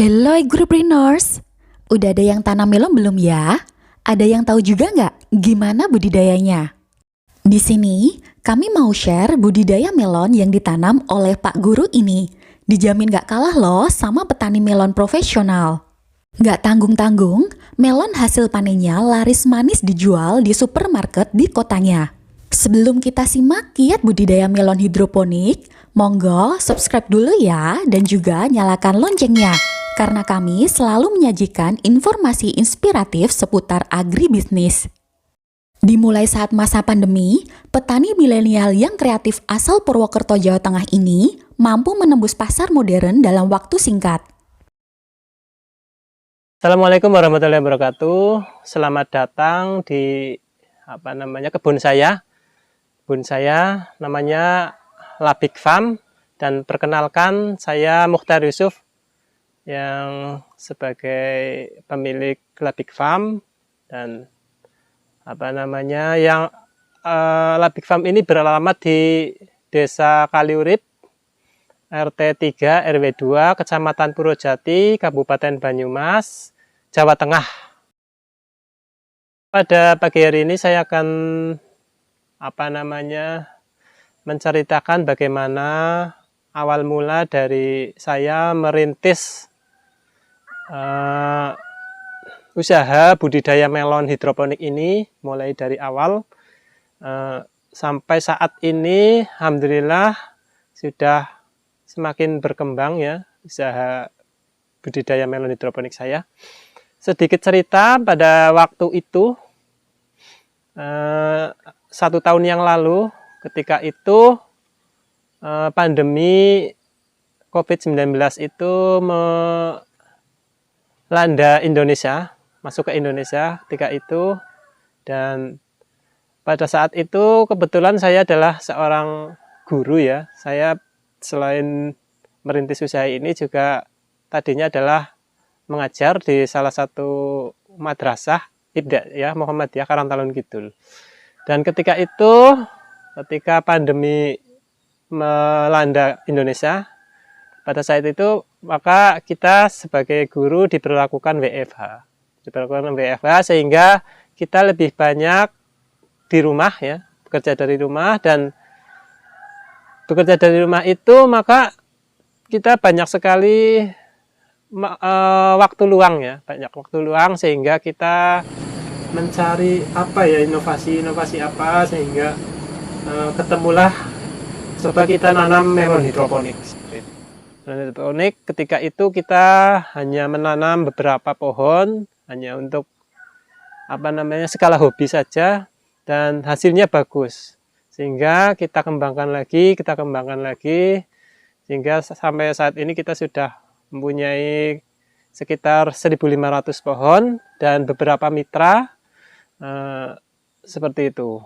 Hello Agripreneurs, udah ada yang tanam melon belum ya? Ada yang tahu juga nggak gimana budidayanya? Di sini kami mau share budidaya melon yang ditanam oleh Pak Guru ini. Dijamin nggak kalah loh sama petani melon profesional. Nggak tanggung-tanggung, melon hasil panennya laris manis dijual di supermarket di kotanya. Sebelum kita simak kiat budidaya melon hidroponik, monggo subscribe dulu ya dan juga nyalakan loncengnya. Karena kami selalu menyajikan informasi inspiratif seputar agribisnis. Dimulai saat masa pandemi, petani milenial yang kreatif asal Purwokerto, Jawa Tengah ini mampu menembus pasar modern dalam waktu singkat. Assalamualaikum warahmatullahi wabarakatuh. Selamat datang di kebun saya. Kebun saya namanya Labik Farm dan perkenalkan saya Mukhtar Yusuf yang sebagai pemilik Labik Farm dan Labik Farm ini beralamat di Desa Kaliurip, RT 3 RW 2, Kecamatan Purwojati, Kabupaten Banyumas, Jawa Tengah. Pada pagi hari ini saya akan menceritakan bagaimana awal mula dari saya merintis usaha budidaya melon hidroponik ini, mulai dari awal sampai saat ini alhamdulillah sudah semakin berkembang ya usaha budidaya melon hidroponik saya. Sedikit cerita, pada waktu itu 1 tahun yang lalu, ketika itu pandemi COVID-19 itu melanda Indonesia, masuk ke Indonesia ketika itu. Dan pada saat itu kebetulan saya adalah seorang guru ya. Saya selain merintis usaha ini juga tadinya adalah mengajar di salah satu madrasah Ibda ya, Muhammadiyah Karangtalun Kidul. Dan ketika pandemi melanda Indonesia, pada saat itu maka kita sebagai guru diberlakukan WFH. Sehingga kita lebih banyak di rumah ya, bekerja dari rumah. Dan bekerja dari rumah itu maka kita banyak sekali waktu luang ya, banyak waktu luang, sehingga kita mencari inovasi apa, sehingga ketemulah coba kita nanam melon hidroponik. Melon hidroponik ketika itu kita hanya menanam beberapa pohon, hanya untuk skala hobi saja, dan hasilnya bagus, sehingga kita kembangkan lagi, sehingga sampai saat ini kita sudah mempunyai sekitar 1.500 pohon dan beberapa mitra seperti itu.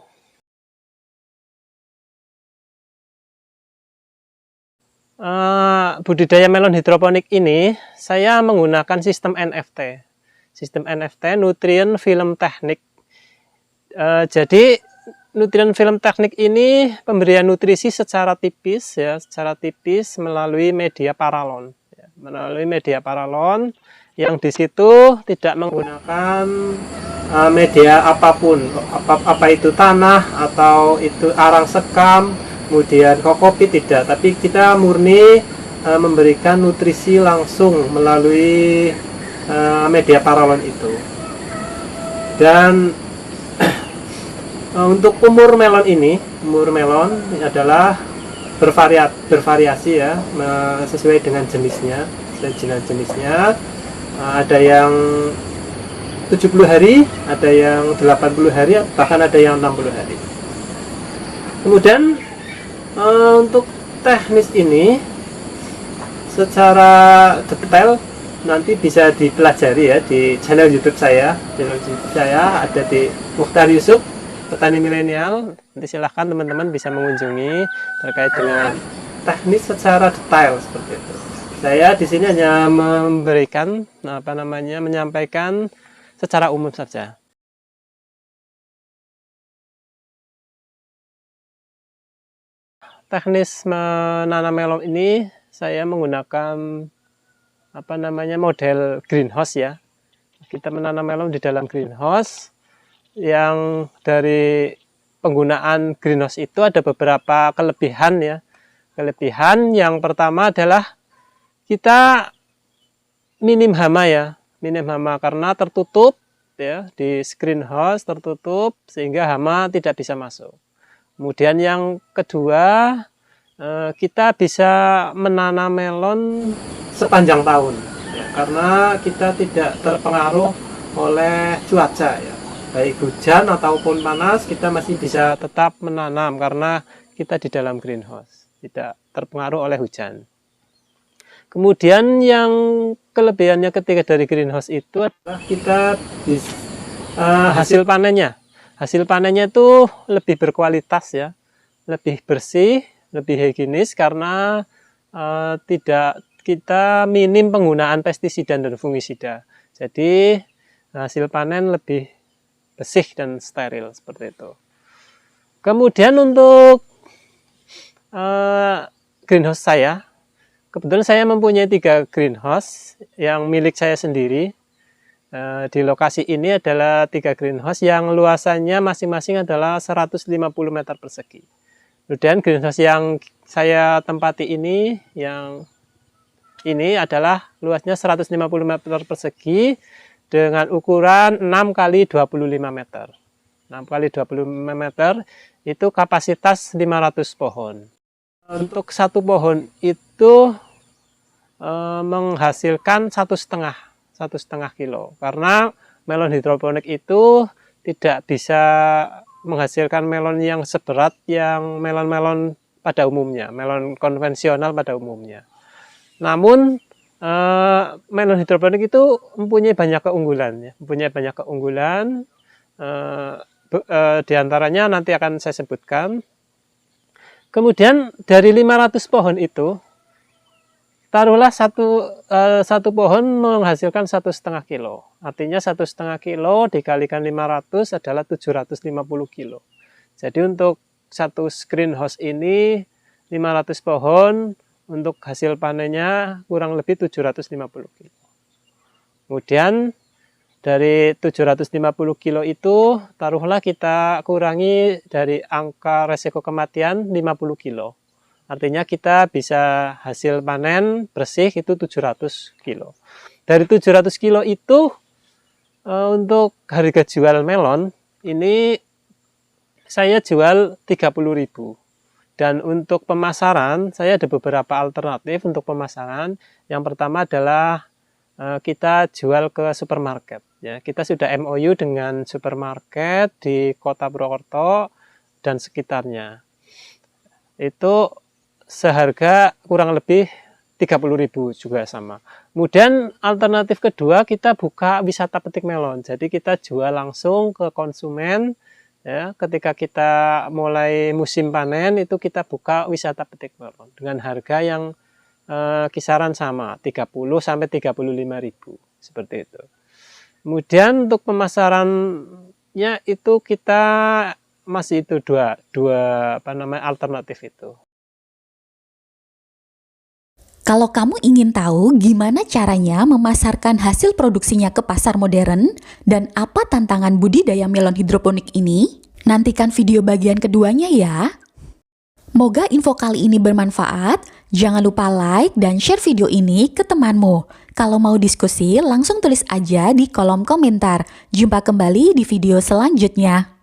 Budidaya melon hidroponik ini saya menggunakan sistem NFT. Sistem NFT, nutrien film teknik. Jadi nutrien film teknik ini pemberian nutrisi secara tipis melalui media paralon. Yang di situ tidak menggunakan media apapun, apa itu tanah atau itu arang sekam, kemudian kokopit, tidak, tapi kita murni memberikan nutrisi langsung melalui media paralon itu. Dan untuk umur melon ini adalah bervariasi ya, sesuai dengan jenisnya. Ada yang 70 hari, ada yang 80 hari, bahkan ada yang 60 hari. Kemudian untuk teknis ini secara detail nanti bisa dipelajari ya di channel YouTube saya. Ada di Mukhtar Yusuf, petani milenial. Nanti silahkan teman-teman bisa mengunjungi terkait dengan teknis secara detail seperti itu. Saya di sini hanya memberikan menyampaikan secara umum saja. Teknis menanam melon ini saya menggunakan model greenhouse ya. Kita menanam melon di dalam greenhouse. Yang dari penggunaan greenhouse itu ada beberapa kelebihan ya. Kelebihan yang pertama adalah kita minim hama ya. Minim hama karena tertutup ya, di greenhouse tertutup sehingga hama tidak bisa masuk. Kemudian yang kedua, kita bisa menanam melon sepanjang tahun ya, karena kita tidak terpengaruh oleh cuaca ya, baik hujan ataupun panas kita masih bisa tetap menanam karena kita di dalam greenhouse, tidak terpengaruh oleh hujan. Kemudian yang kelebihannya ketiga dari greenhouse itu adalah kita hasil panennya itu lebih berkualitas ya, lebih bersih, lebih higienis karena tidak kita minim penggunaan pestisida dan fungisida. Jadi hasil panen lebih bersih dan steril seperti itu. Kemudian untuk greenhouse saya, kebetulan saya mempunyai 3 greenhouse yang milik saya sendiri. Di lokasi ini adalah 3 greenhouse yang luasannya masing-masing adalah 150 meter persegi. Kemudian greenhouse yang saya tempati ini, adalah luasnya 150 meter persegi dengan ukuran 6 kali 25 meter. 6 kali 25 meter itu kapasitas 500 pohon. Untuk satu pohon itu menghasilkan 1,5 kilo. Karena melon hidroponik itu tidak bisa menghasilkan melon yang seberat yang melon-melon pada umumnya, melon konvensional pada umumnya. Namun melon hidroponik itu mempunyai banyak keunggulan, di antaranya nanti akan saya sebutkan. Kemudian dari 500 pohon itu, taruhlah satu pohon menghasilkan 1,5 kilo. Artinya 1,5 kilo dikalikan 500 adalah 750 kilo. Jadi untuk satu greenhouse ini 500 pohon, untuk hasil panennya kurang lebih 750 kilo. Kemudian dari 750 kilo itu taruhlah kita kurangi dari angka resiko kematian 50 kilo. Artinya kita bisa hasil panen bersih itu 700 kilo. Dari 700 kilo itu untuk harga jual melon ini saya jual 30.000. Dan untuk pemasaran saya ada beberapa alternatif untuk pemasaran. Yang pertama adalah kita jual ke supermarket. Ya, kita sudah MOU dengan supermarket di Kota Purwokerto dan sekitarnya. Itu seharga kurang lebih 30.000 juga sama. Kemudian alternatif kedua kita buka wisata petik melon. Jadi kita jual langsung ke konsumen ya, ketika kita mulai musim panen itu kita buka wisata petik melon dengan harga yang kisaran sama 30 sampai 35.000 seperti itu. Kemudian untuk pemasarannya itu kita masih itu dua alternatif itu. Kalau kamu ingin tahu gimana caranya memasarkan hasil produksinya ke pasar modern dan apa tantangan budidaya melon hidroponik ini, nantikan video bagian keduanya ya. Moga info kali ini bermanfaat. Jangan lupa like dan share video ini ke temanmu. Kalau mau diskusi, langsung tulis aja di kolom komentar. Jumpa kembali di video selanjutnya.